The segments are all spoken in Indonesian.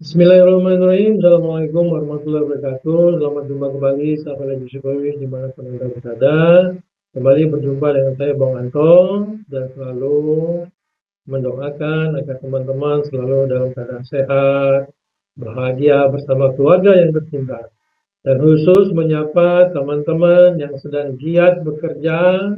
Bismillahirrahmanirrahim. Assalamualaikum warahmatullahi wabarakatuh. Selamat jumpa kembali sahabat Lagi Psikologis dimanapun Anda berada. Kembali berjumpa dengan saya Bang Anton dan selalu mendoakan agar teman-teman selalu dalam keadaan sehat, bahagia bersama keluarga yang tercinta. Dan khusus menyapa teman-teman yang sedang giat bekerja,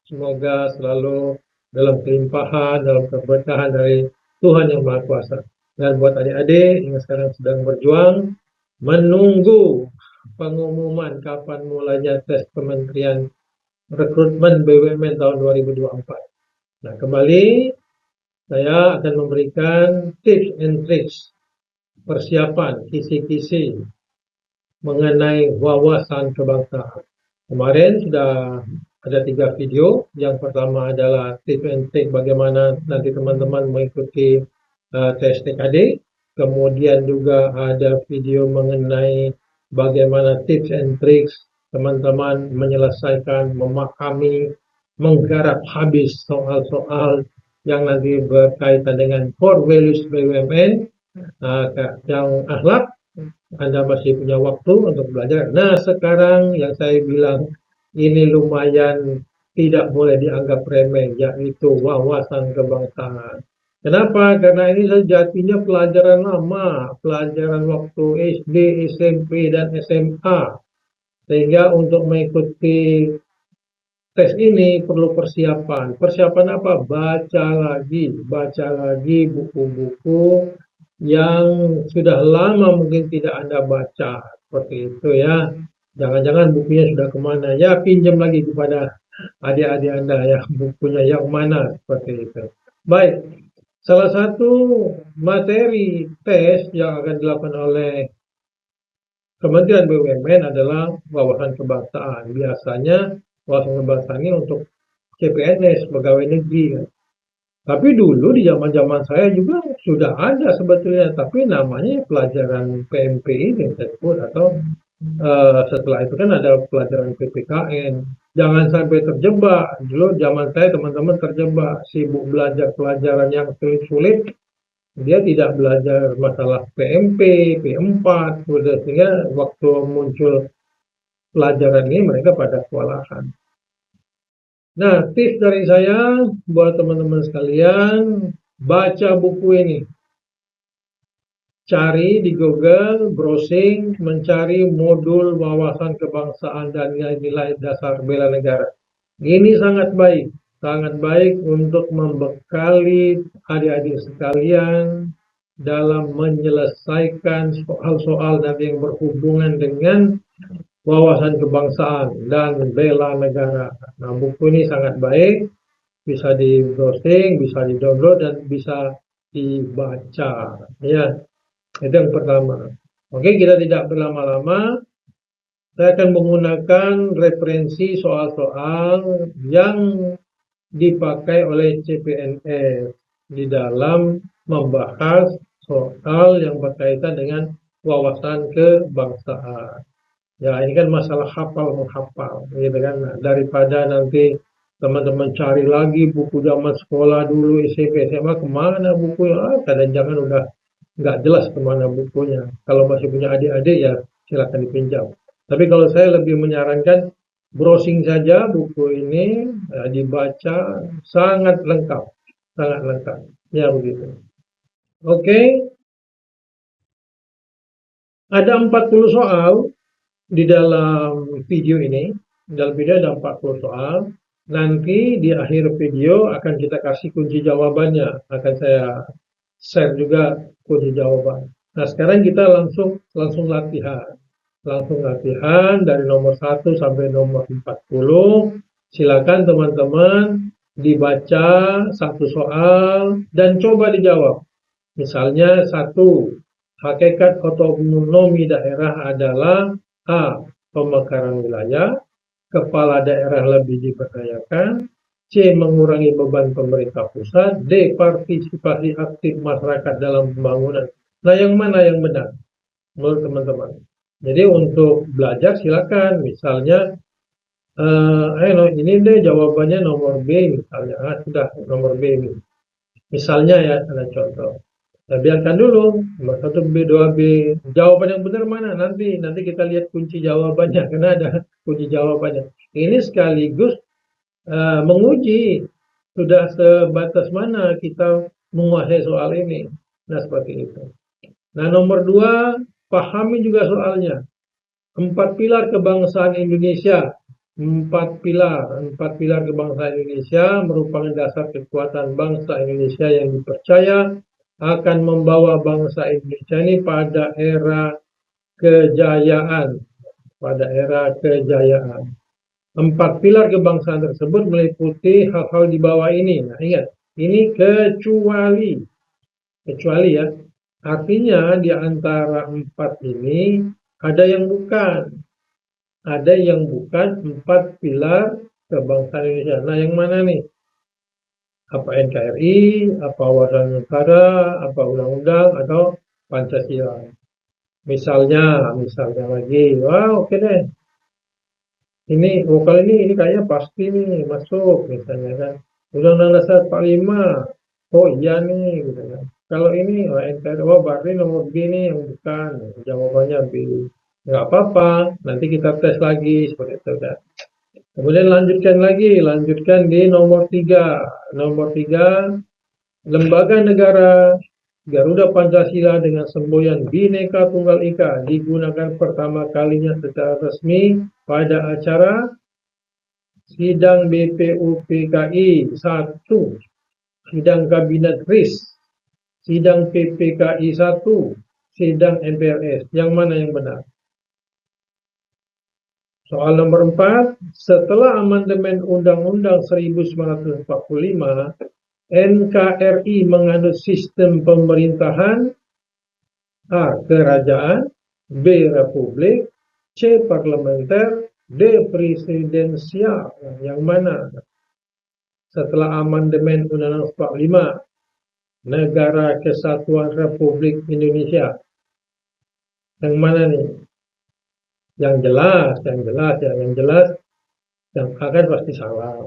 semoga selalu dalam kelimpahan, dalam keberkahan dari Tuhan Yang Maha Kuasa. Dan buat adik-adik yang sekarang sedang berjuang, menunggu pengumuman kapan mulainya tes Kementerian Rekrutmen BUMN tahun 2024. Nah, kembali saya akan memberikan tips and tricks persiapan, kisi-kisi mengenai wawasan kebangsaan. Kemarin sudah ada 3 video. Yang pertama adalah tips and tricks bagaimana nanti teman-teman mengikuti tes TKD. Kemudian juga ada video mengenai bagaimana tips and tricks teman-teman menyelesaikan, memahami, menggarap habis soal-soal yang nanti berkaitan dengan core values BUMN, yang akhlak. Anda masih punya waktu untuk belajar. Nah, sekarang yang saya bilang ini lumayan tidak boleh dianggap remeh, yaitu wawasan kebangsaan. Kenapa? Karena ini sejatinya pelajaran lama, pelajaran waktu SD, SMP, dan SMA. Sehingga untuk mengikuti tes ini perlu persiapan. Persiapan apa? Baca lagi buku-buku yang sudah lama mungkin tidak Anda baca. Seperti itu ya. Jangan-jangan bukunya sudah kemana. Ya, pinjam lagi kepada adik-adik Anda ya, bukunya yang mana. Seperti itu. Baik. Salah satu materi tes yang akan dilakukan oleh Kementerian BUMN adalah wawasan kebangsaan. Biasanya wawasan kebangsaan ini untuk CPNS, pegawai negeri. Tapi dulu di zaman-zaman saya juga sudah ada sebetulnya, tapi namanya pelajaran PMP ini saya sebut, atau setelah itu kan ada pelajaran PPKN. Jangan sampai terjebak. Dulu zaman saya teman-teman terjebak, sibuk belajar pelajaran yang sulit-sulit. Dia tidak belajar masalah PMP, P4, sehingga waktu muncul pelajaran ini mereka pada kewalahan. Nah, tips dari saya buat teman-teman sekalian, baca buku ini. Cari di Google, browsing, mencari modul wawasan kebangsaan dan nilai-nilai dasar bela negara. Ini sangat baik untuk membekali adik-adik sekalian dalam menyelesaikan soal-soal yang berhubungan dengan wawasan kebangsaan dan bela negara. Nah, buku ini sangat baik, bisa di browsing, bisa di download, dan bisa dibaca. Ya, itu yang pertama. Oke, kita tidak berlama-lama. Saya akan menggunakan referensi soal-soal yang dipakai oleh CPNS di dalam membahas soal yang berkaitan dengan wawasan kebangsaan. Ya, ini kan masalah hafal menghafal, gitu kan. Nah, daripada nanti teman-teman cari lagi buku zaman sekolah dulu, SMP, SMA, kemana bukunya? Kadang-kadang udah nggak jelas kemana bukunya. Kalau masih punya adik-adik ya silakan dipinjam. Tapi kalau saya lebih menyarankan browsing saja buku ini, ya, dibaca, sangat lengkap, sangat lengkap. Ya begitu. Oke, ada 40 soal di dalam video ini. Di dalam video ada 40 soal. Nanti di akhir video akan kita kasih kunci jawabannya. Akan saya share juga kunci jawaban. Nah, sekarang kita langsung latihan. Langsung latihan dari nomor 1 sampai nomor 40. Silakan teman-teman dibaca satu soal dan coba dijawab. Misalnya satu, hakikat otonomi daerah adalah A. Pemekaran wilayah, kepala daerah lebih diberdayakan, C. Mengurangi beban pemerintah pusat, D. Partisipasi aktif masyarakat dalam pembangunan. Nah, yang mana yang benar menurut teman-teman? Jadi untuk belajar silakan, misalnya ini deh jawabannya nomor B misalnya. Sudah nomor B ini. Misalnya ya, ada contoh. Nah, biarkan dulu, nomor 1 B, 2 B. Jawaban yang benar mana? Nanti kita lihat kunci jawabannya, karena ada kunci jawabannya. Ini sekaligus menguji sudah sebatas mana kita menguasai soal ini. Nah, seperti itu. Nah, nomor 2, pahami juga soalnya. 4 pilar kebangsaan Indonesia. Empat pilar kebangsaan Indonesia merupakan dasar kekuatan bangsa Indonesia yang dipercaya akan membawa bangsa Indonesia ini pada era kejayaan. Pada era kejayaan. 4 pilar kebangsaan tersebut meliputi hal-hal di bawah ini. Nah, ingat, ini kecuali ya. Artinya di antara 4 ini ada yang bukan. Ada yang bukan 4 pilar kebangsaan Indonesia. Nah, yang mana nih? Apa NKRI, apa Wawasan Negara, apa Undang-Undang, atau Pancasila. Misalnya lagi, wah oke deh. Ini vokal ini kayaknya pasti nih masuk misalnya kan. Undang-Undang Dasar 45. Oh iya nih gitu kan. Kalau ini NKRI, berarti nomor B nih yang bukan. Jawabannya B. Nggak apa-apa, nanti kita tes lagi seperti itu kan. Kemudian lanjutkan di nomor 3. Nomor 3, lembaga negara Garuda Pancasila dengan semboyan Bhinneka Tunggal Ika digunakan pertama kalinya secara resmi pada acara sidang BPUPKI 1, sidang Kabinet RIS, sidang PPKI 1, sidang MPRS. Yang mana yang benar? Soal nomor 4, setelah amandemen Undang-Undang 1945, NKRI menganut sistem pemerintahan A. Kerajaan, B. Republik, C. Parlementer, D. Presidensial. Yang mana? Setelah amandemen Undang-Undang 45, Negara Kesatuan Republik Indonesia. Yang mana nih? Yang jelas, yang akan pasti salah.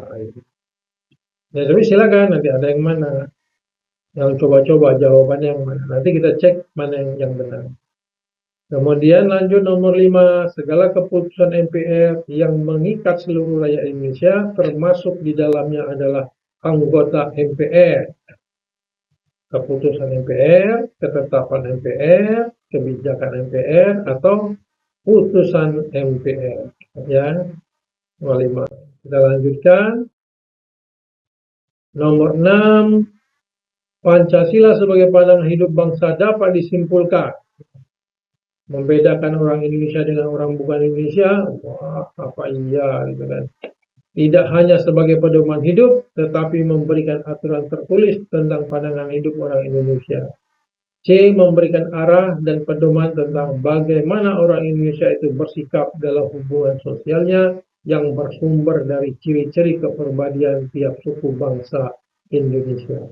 Ya, tapi silakan nanti ada yang mana, yang coba-coba jawabannya yang mana. Nanti kita cek mana yang benar. Kemudian lanjut nomor 5, segala keputusan MPR yang mengikat seluruh rakyat Indonesia, termasuk di dalamnya adalah anggota MPR. Keputusan MPR, ketetapan MPR, kebijakan MPR, atau putusan MPR. Ya, nomor 5. Kita lanjutkan. Nomor 6, Pancasila sebagai pandangan hidup bangsa dapat disimpulkan. Membedakan orang Indonesia dengan orang bukan Indonesia, wah apa iya gitu kan. Tidak hanya sebagai pedoman hidup, tetapi memberikan aturan tertulis tentang pandangan hidup orang Indonesia. C. Memberikan arah dan pedoman tentang bagaimana orang Indonesia itu bersikap dalam hubungan sosialnya yang bersumber dari ciri-ciri kepribadian tiap suku bangsa Indonesia.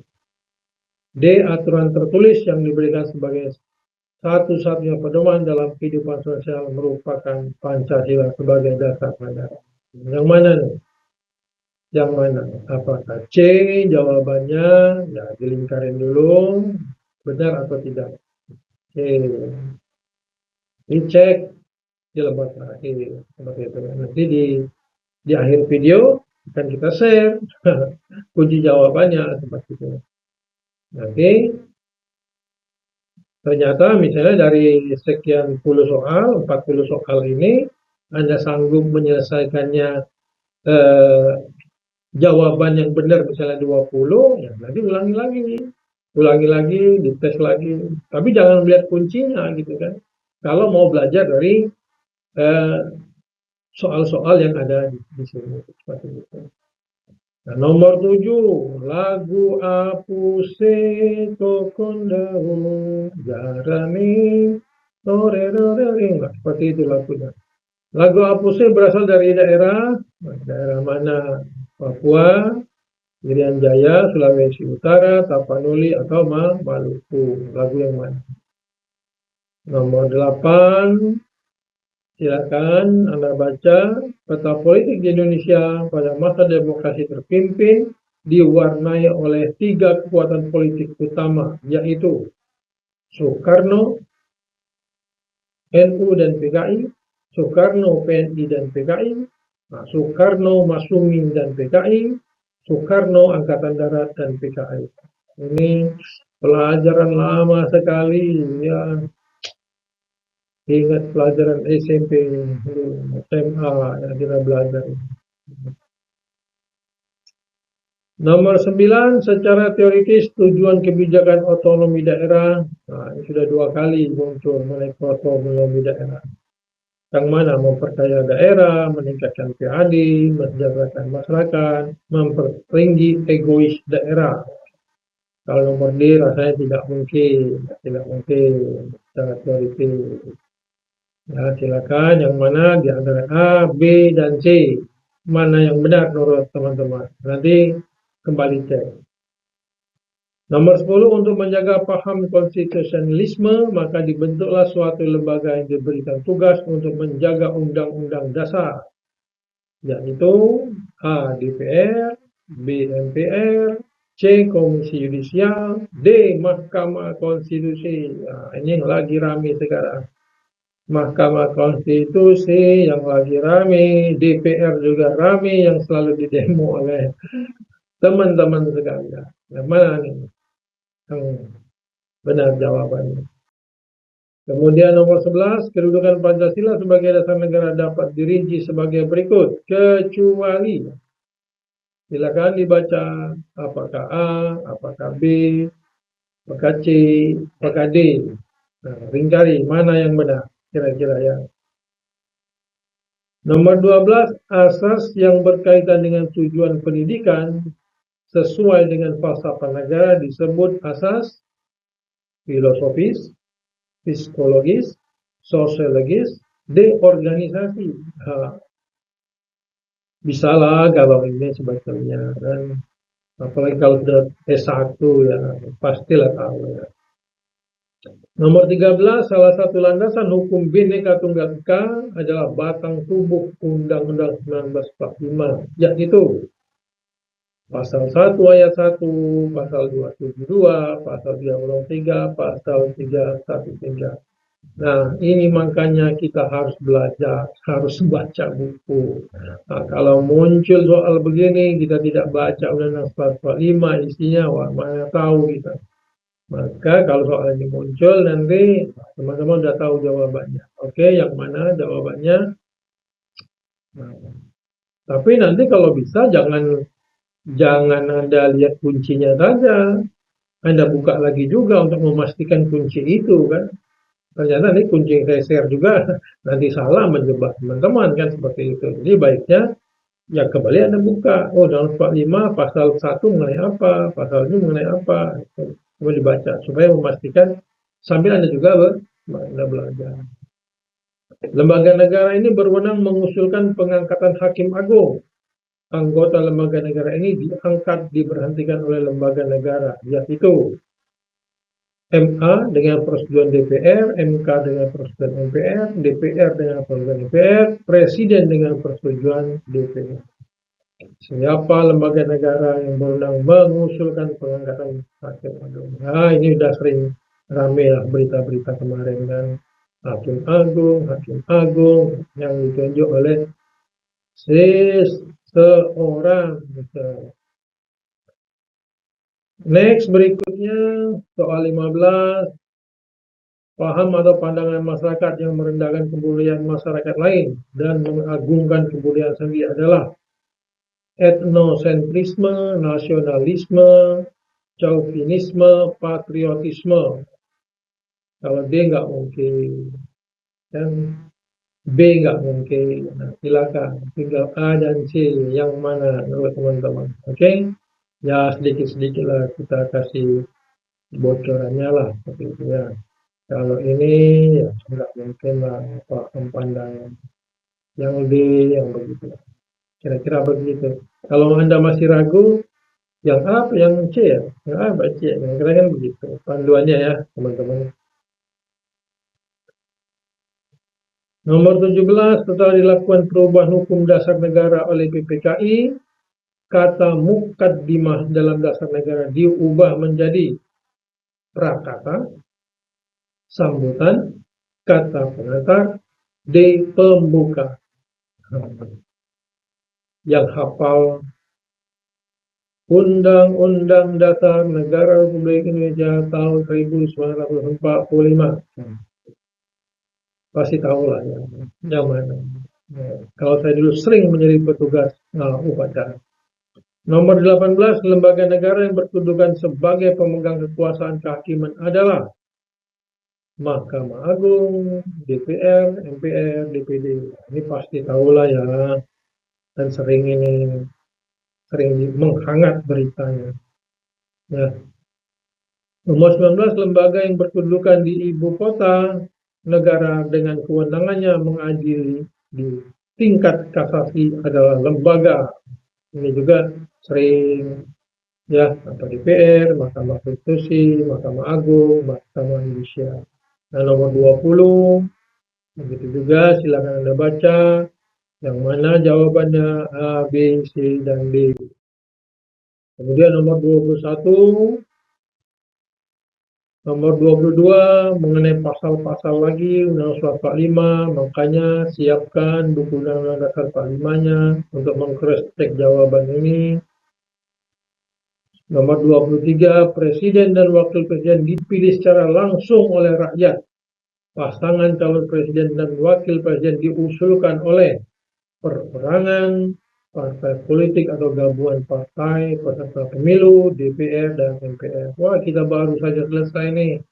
D. Aturan tertulis yang diberikan sebagai satu-satunya pedoman dalam kehidupan sosial merupakan Pancasila sebagai dasar negara. Yang mana nih? Yang mana? Apakah C jawabannya? Ya, dilingkarin dulu. Benar atau tidak? C. Dicek di lembar terakhir. Seperti itu. Nanti di akhir video akan kita share kunci jawabannya seperti itu. Nanti ternyata misalnya dari sekian puluh soal, 40 soal ini, Anda sanggup menyelesaikannya jawaban yang benar misalnya 20, ya nanti ulangi lagi, dites lagi. Tapi jangan melihat kuncinya gitu kan. Kalau mau belajar dari soal-soal yang ada di sini seperti itu. Nah, nomor 7, lagu Apuse Tokondau Jarane Torerorering. Nah, seperti itu lagunya. Lagu Apuse berasal dari daerah mana? Papua, Irian Jaya, Sulawesi Utara, Tapanuli, atau Maluku. Lagu yang mana? Nomor 8, silakan Anda baca. Peta politik di Indonesia pada masa demokrasi terpimpin diwarnai oleh 3 kekuatan politik utama, yaitu Soekarno, NU dan PKI, Soekarno, PNI dan PKI, nah, Soekarno, Masyumi dan PKI, Soekarno, Angkatan Darat dan PKI. Ini pelajaran lama sekali ya. Ingat pelajaran SMP, SMA yang kita belajar. Nomor 9, secara teoritis tujuan kebijakan otonomi daerah. Nah, ini sudah 2 kali muncul mengenai otonomi daerah. Yang mana memperkaya daerah, meningkatkan PAD, mensejahterakan masyarakat, mempertinggi egois daerah. Kalau nomor D rasanya tidak mungkin secara teoritis. Ya, silakan yang mana di antara A, B, dan C. Mana yang benar menurut teman-teman? Nanti kembali cek. Nomor 10, untuk menjaga paham konstitusionalisme, maka dibentuklah suatu lembaga yang diberikan tugas untuk menjaga undang-undang dasar, yaitu A. DPR, B. MPR, C. Komisi Yudisial, D. Mahkamah Konstitusi. Nah, ini yang lagi rame sekarang. Mahkamah Konstitusi yang lagi rame, DPR juga rame yang selalu didemo oleh teman-teman sekalian. Yang mana nih yang benar jawabannya? Kemudian nomor 11, kedudukan Pancasila sebagai dasar negara dapat dirinci sebagai berikut, kecuali. Silakan dibaca apakah A, apakah B, apakah C, apakah D. Nah, ringkari mana yang benar kira-kira ya. Nomor 12, asas yang berkaitan dengan tujuan pendidikan sesuai dengan falsafah negara disebut asas filosofis, psikologis, sosiologis, deorganisasi. Nah, bisalah kalau ini sebetulnya, dan apalagi kalau sudah S1 ya pastilah tahu ya. Nomor 13, salah satu landasan hukum Bhinneka Tunggal Ika adalah batang tubuh Undang-Undang 1945, yaitu Pasal 1 ayat 1, Pasal 272, Pasal 33, Pasal 313. Nah, ini makanya kita harus belajar, harus baca buku. Nah, kalau muncul soal begini, kita tidak baca Undang-Undang 45 isinya, wah, mana tahu kita. Maka kalau soal ini muncul nanti teman-teman udah tahu jawabannya. Oke, yang mana jawabannya? Nah, tapi nanti kalau bisa jangan Anda lihat kuncinya saja. Anda buka lagi juga untuk memastikan kunci itu kan. Ternyata ini kunci yang saya share juga nanti salah menjebak teman-teman kan seperti itu. Jadi baiknya ya kembali Anda buka. Oh, dalam 45 pasal 1 mengenai apa, pasal ini mengenai apa. Coba dibaca supaya memastikan sambil Anda juga belajar. Lembaga negara ini berwenang mengusulkan pengangkatan hakim agung. Anggota lembaga negara ini diangkat diberhentikan oleh lembaga negara, yaitu MA dengan persetujuan DPR, MK dengan persetujuan MPR, DPR dengan persetujuan DPR, Presiden dengan persetujuan DPR. Siapa lembaga negara yang berwenang mengusulkan pengangkatan hakim agung? Nah, ini sudah sering rame lah berita-berita kemarin kan. Hakim agung yang ditunjuk oleh seseorang. Next, berikutnya soal 15. Paham atau pandangan masyarakat yang merendahkan kebudayaan masyarakat lain dan mengagungkan kebudayaan sendiri adalah etnosentrisme, nasionalisme, chauvinisme, patriotisme. Kalau D nggak mungkin. Dan B nggak mungkin. Nah, silakan tinggal A dan C yang mana menurut teman-teman. Oke, ya sedikit-sedikit lah kita kasih bocorannya lah seperti itu ya. Kalau ini ya nggak mungkin lah pandangan yang D yang begitu. Kira-kira begitu. Kalau Anda masih ragu, yang A apa yang C ya? Yang A apa C? Kira-kira kan begitu. Panduannya ya, teman-teman. Nomor 17, setelah dilakukan perubahan hukum dasar negara oleh PPKI, kata mukaddimah dalam dasar negara diubah menjadi prakata, sambutan, kata pengantar, D. Pembuka. Yang hafal Undang-Undang Dasar Negara Republik Indonesia tahun 1945. Pasti tahu lah ya, yang mana. Ya, kalau saya dulu sering menjadi petugas upacara. Nomor 18, lembaga negara yang berkedudukan sebagai pemegang kekuasaan kehakiman adalah Mahkamah Agung, DPR, MPR, DPD. Ini pasti tahulah ya, dan sering menghangat beritanya. Ya. Nomor 19, lembaga yang berkedudukan di ibu kota negara dengan kewenangannya mengadili di tingkat kasasi adalah lembaga. Ini juga sering ya, DPR, Mahkamah Konstitusi, Mahkamah Agung, Mahkamah Judisial. Nah, nomor 20, begitu juga silakan Anda baca yang mana jawabannya A, B, C, dan D. Kemudian nomor 21, nomor 22 mengenai pasal-pasal lagi Undang-Undang 45, makanya siapkan buku Undang-Undang Dasar 45-nya untuk meng-cross-check jawaban ini. Nomor 23, Presiden dan Wakil Presiden dipilih secara langsung oleh rakyat. Pasangan calon Presiden dan Wakil Presiden diusulkan oleh perorangan, partai politik atau gabungan partai, peserta pemilu, DPR, dan MPR. Wah, kita baru saja selesai nih.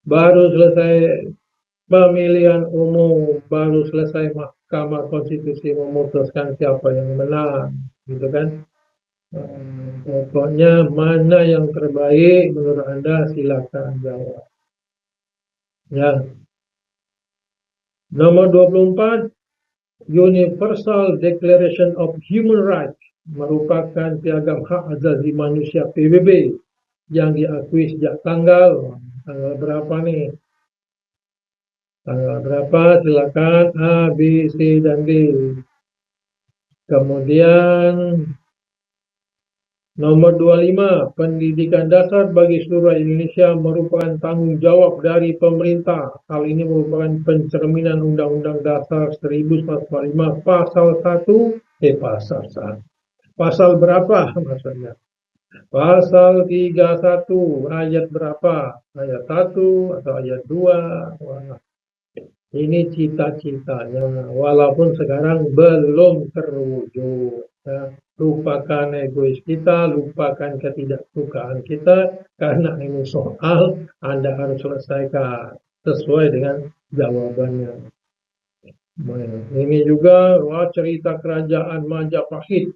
Baru selesai pemilihan umum, baru selesai Mahkamah Konstitusi memutuskan siapa yang menang. Gitu kan? Pokoknya mana yang terbaik menurut Anda silakan jawab. Ya. Nomor 24, Universal Declaration of Human Rights merupakan piagam hak asasi manusia PBB yang diakui sejak tanggal berapa nih? Tanggal berapa? Silakan A, B, C, dan D. Kemudian nomor 25, pendidikan dasar bagi seluruh Indonesia merupakan tanggung jawab dari pemerintah. Hal ini merupakan pencerminan Undang-Undang Dasar 1945 pasal 1, pasal berapa maksudnya? Pasal 31 ayat berapa? Ayat 1 atau ayat 2? Wah, ini cita-citanya, walaupun sekarang belum terwujud. Ya. Lupakan egois kita, lupakan ketidaksukaan kita, karena ini soal Anda harus selesaikan sesuai dengan jawabannya. Ini juga cerita kerajaan Majapahit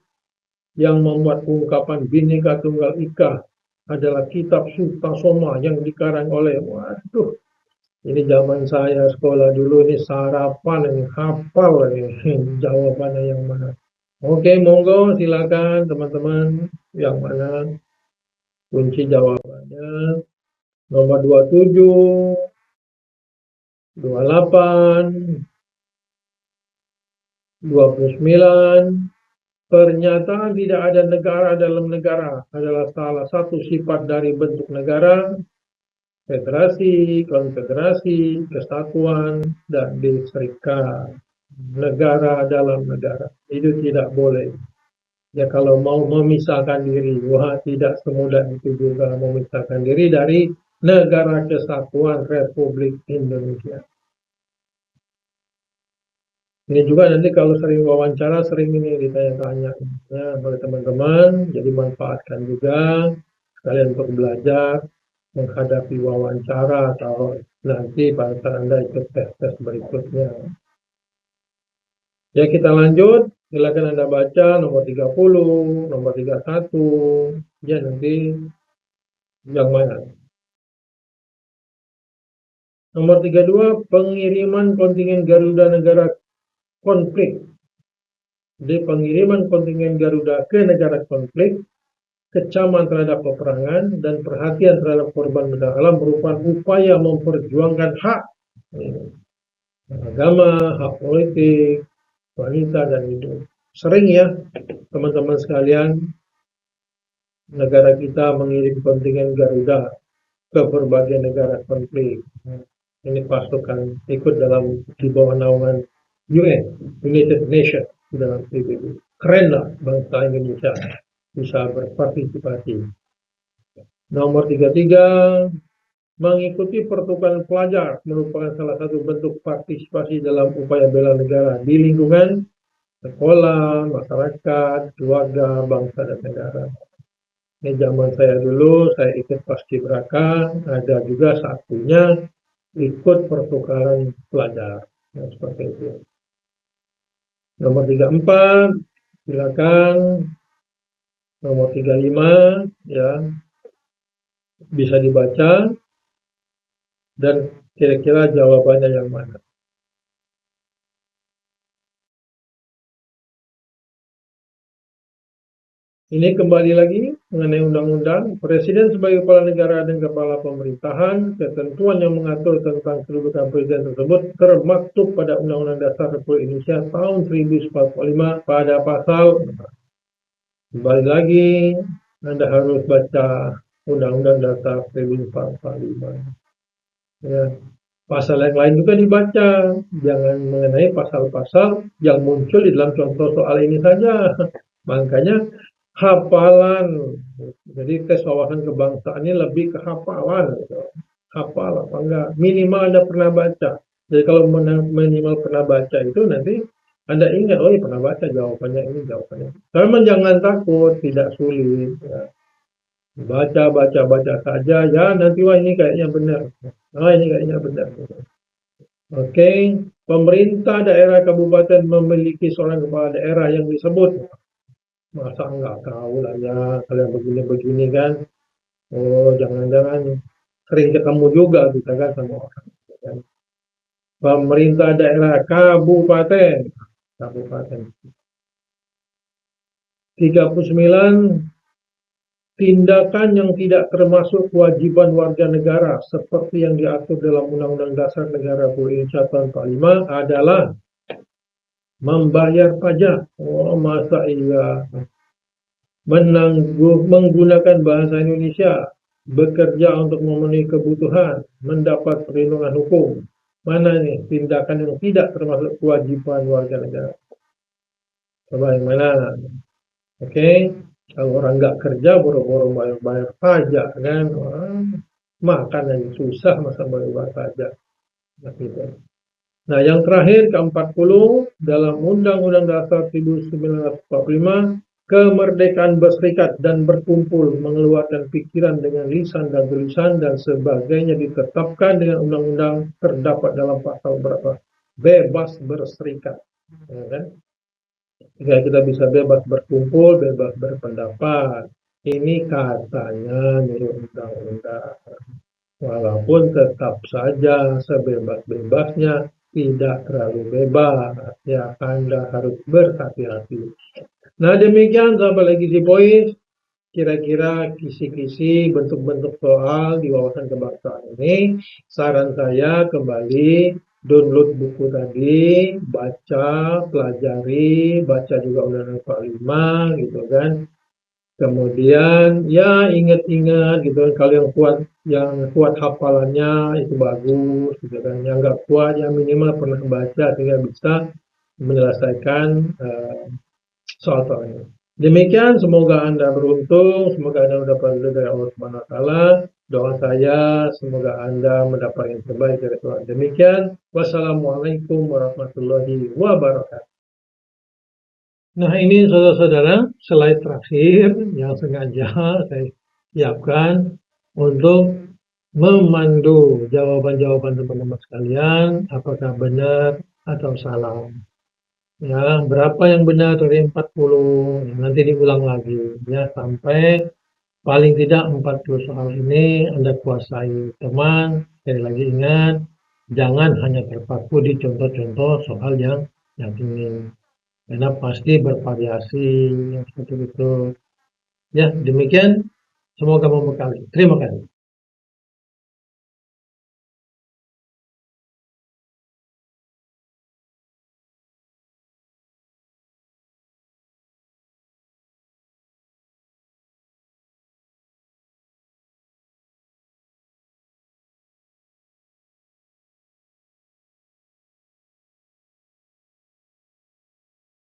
yang membuat ungkapan Bhinneka Tunggal Ika adalah kitab Sutasoma yang dikarang oleh, waduh, ini zaman saya sekolah dulu, ini sarapan, ini hafal, ini jawabannya yang mana. Oke, monggo silakan teman-teman yang mana kunci jawabannya. Nomor 27, 28, 29. Pernyataan tidak ada negara dalam negara adalah salah satu sifat dari bentuk negara, federasi, konfederasi, kesatuan, dan diserikat. Negara dalam negara. Itu tidak boleh. Ya kalau mau memisahkan diri, wah tidak semudah itu juga memisahkan diri dari Negara Kesatuan Republik Indonesia. Ini juga nanti kalau sering wawancara, sering ini ditanya-tanya ya, oleh teman-teman, jadi manfaatkan juga sekalian untuk belajar menghadapi wawancara atau nanti pada saat Anda ikut tes-tes berikutnya. Ya kita lanjut, silakan Anda baca nomor 30, nomor 31, ya nanti yang mana. Nomor 32, pengiriman kontingen Garuda negara konflik. Jadi pengiriman kontingen Garuda ke negara konflik, kecaman terhadap peperangan, dan perhatian terhadap korban bencana alam merupakan upaya memperjuangkan hak agama, hak politik, wanita, dan hidup. Sering ya teman-teman sekalian, negara kita mengirim kontingen Garuda ke berbagai negara konflik. Ini pasukan ikut dalam di bawah naungan UN, United Nations, dalam PBB. Keren lah bangsa Indonesia bisa berpartisipasi. Nomor 33, mengikuti pertukaran pelajar merupakan salah satu bentuk partisipasi dalam upaya bela negara di lingkungan sekolah, masyarakat, keluarga, bangsa, dan negara. Ini zaman saya dulu, saya ikut paskibraka, ada juga satunya ikut pertukaran pelajar. Ya, seperti itu. Nomor 34, silakan. Nomor 35, ya, bisa dibaca, dan kira-kira jawabannya yang mana. Ini kembali lagi mengenai undang-undang, Presiden sebagai kepala negara dan kepala pemerintahan, ketentuan yang mengatur tentang kedudukan presiden tersebut termaktub pada Undang-Undang Dasar Republik Indonesia tahun 1945 pada pasal, kembali lagi, Anda harus baca Undang-Undang Dasar 1945. Ya. Pasal yang lain juga dibaca, jangan mengenai pasal-pasal yang muncul di dalam contoh soal ini saja. Makanya hafalan, jadi tes wawasan kebangsaan ini lebih ke hafalan, gitu. Hafal apa enggak, minimal Anda pernah baca. Jadi kalau minimal pernah baca itu nanti Anda ingat, oh iya pernah baca jawabannya ini, jawabannya. Tapi jangan takut, tidak sulit. Ya. Baca saja, ya nanti wah ini kayaknya benar. Ini kayaknya benar. Oke, pemerintah daerah kabupaten memiliki seorang kepala daerah yang disebut, masa nggak tahu lah ya, kalian begini-begini kan. Oh, jangan-jangan sering ketemu juga kita kan sama orang. Kan. Pemerintah daerah kabupaten. Kabupaten. 39, tindakan yang tidak termasuk kewajiban warga negara seperti yang diatur dalam Undang-Undang Dasar Negara Republik Indonesia tahun 45 adalah membayar pajak. Oh, masa iya. Menggunakan bahasa Indonesia, bekerja untuk memenuhi kebutuhan, mendapat perlindungan hukum. Mana nih tindakan yang tidak termasuk kewajiban warga negara? Coba yang mana? Oke, kalau orang nggak kerja, boro-boro bayar pajak kan? Makan aja susah, masa bayar pajak. Nah, yang terakhir ke-40 dalam Undang-Undang Dasar 1945, kemerdekaan berserikat dan berkumpul, mengeluarkan pikiran dengan lisan dan tulisan dan sebagainya ditetapkan dengan undang-undang terdapat dalam pasal berapa? Bebas berserikat. Ya kan? Jika kita bisa bebas berkumpul, bebas berpendapat. Ini katanya menurut undang-undang. Walaupun tetap saja sebebas-bebasnya tidak terlalu bebas. Ya, Anda harus berhati-hati. Nah, demikian sahabat Legisi Boys, kira-kira kisi-kisi bentuk-bentuk soal di wawasan kebangsaan ini. Saran saya kembali download buku tadi, baca, pelajari, baca juga Undang-Undang 45 gitu kan. Kemudian ya ingat-ingat gitu kan, kalau yang kuat hafalannya itu bagus gitu kan. Yang nggak kuat ya minimal pernah baca sehingga bisa menyelesaikan soal-soalnya. Demikian, semoga Anda beruntung, semoga Anda mendapat ridho dari Allah Subhanahu wa taala. Doa saya semoga Anda mendapat yang terbaik dari Tuhan. Demikian, wassalamualaikum warahmatullahi wabarakatuh. Nah, ini saudara-saudara, slide terakhir yang sengaja saya siapkan untuk memandu jawaban-jawaban teman-teman sekalian, apakah benar atau salah. Ya, berapa yang benar dari 40? Nanti diulang lagi ya sampai paling tidak 40 soal ini Anda kuasai. Teman, sekali lagi ingat, jangan hanya terpaku di contoh-contoh soal yang ini. Karena pasti bervariasi yang seperti itu. Ya, demikian. Semoga membekali. Terima kasih.